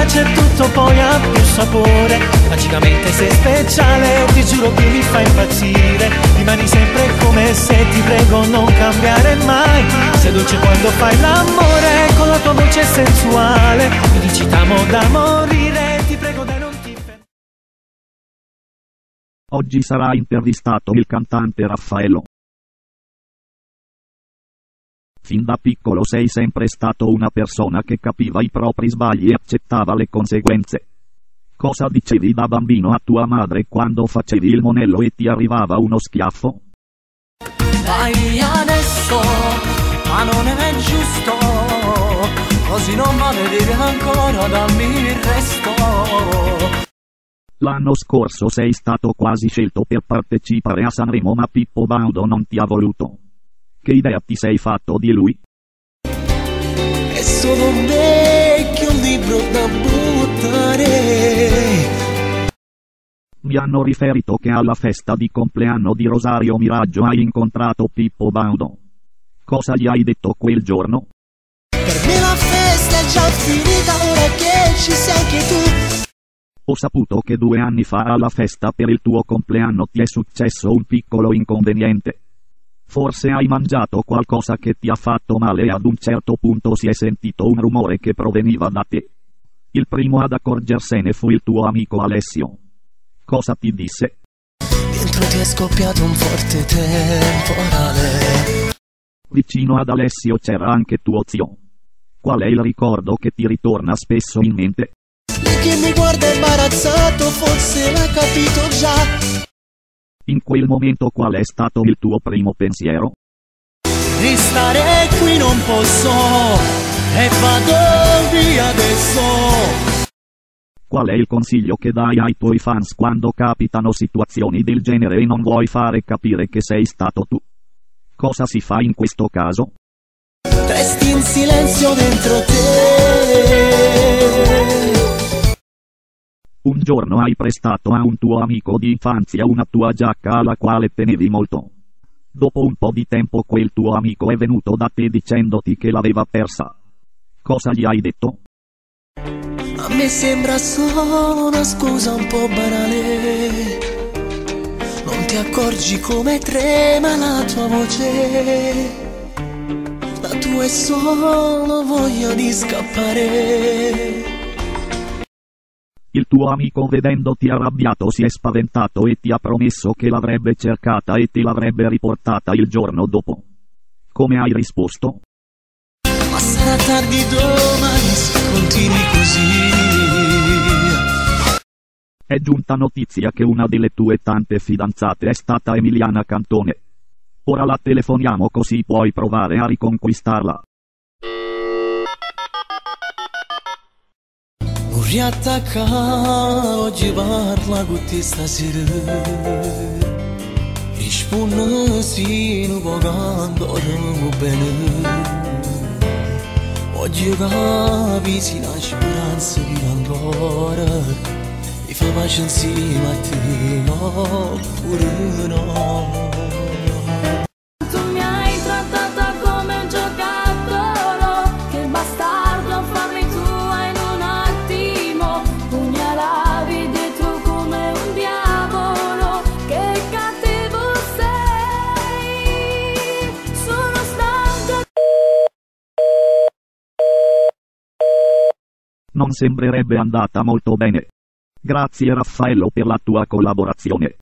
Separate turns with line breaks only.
c'è tutto, poi ha più sapore. Magicamente sei speciale, ti giuro che mi fa impazzire. Rimani sempre come se, ti prego non cambiare mai. Sei dolce quando fai l'amore, con la tua voce sensuale. Mi dici t'amo da morire, ti prego dai non ti fermare.
Oggi sarà intervistato il cantante Raffaello. Fin da piccolo sei sempre stato una persona che capiva i propri sbagli e accettava le conseguenze. Cosa dicevi da bambino a tua madre quando facevi il monello e ti arrivava uno schiaffo?
Vai adesso, ma non è giusto, così non vale dire ancora, dammi il resto.
L'anno scorso sei stato quasi scelto per partecipare a Sanremo, ma Pippo Baudo non ti ha voluto. Che idea ti sei fatto di lui?
È solo un vecchio libro da buttare.
Mi hanno riferito che alla festa di compleanno di Rosario Miraggio hai incontrato Pippo Baudo. Cosa gli hai detto quel giorno?
Per me la festa è già finita, ora che ci sei anche tu.
Ho saputo che 2 anni fa alla festa per il tuo compleanno ti è successo un piccolo inconveniente. Forse hai mangiato qualcosa che ti ha fatto male e ad un certo punto si è sentito un rumore che proveniva da te. Il primo ad accorgersene fu il tuo amico Alessio. Cosa ti disse?
Dentro ti è scoppiato un forte temporale.
Vicino ad Alessio c'era anche tuo zio. Qual è il ricordo che ti ritorna spesso in mente?
Lei che mi guarda imbarazzato, forse l'ha capito già.
In quel momento qual è stato il tuo primo pensiero?
Restare qui non posso e vado via adesso.
Qual è il consiglio che dai ai tuoi fans quando capitano situazioni del genere e non vuoi fare capire che sei stato tu? Cosa si fa in questo caso?
Resti in silenzio dentro te.
Un giorno hai prestato a un tuo amico di infanzia una tua giacca alla quale tenevi molto. Dopo un po' di tempo quel tuo amico è venuto da te dicendoti che l'aveva persa. Cosa gli hai detto?
A me sembra solo una scusa un po' banale. Non ti accorgi come trema la tua voce. La tua è solo voglia di scappare.
Il tuo amico vedendoti arrabbiato si è spaventato e ti ha promesso che l'avrebbe cercata e te l'avrebbe riportata il giorno dopo. Come hai risposto?
Ma sarà tardi domani se continui così.
È giunta notizia che una delle tue tante fidanzate è stata Emiliana Cantone. Ora la telefoniamo così puoi provare a riconquistarla.
Riattacca, oggi parla con te stasera. Risponde sì, non pagando, dormo bene. Oggi capisci la speranza di ancora. Mi fa pace insieme a te, oppure no.
Non sembrerebbe andata molto bene. Grazie Raffaello per la tua collaborazione.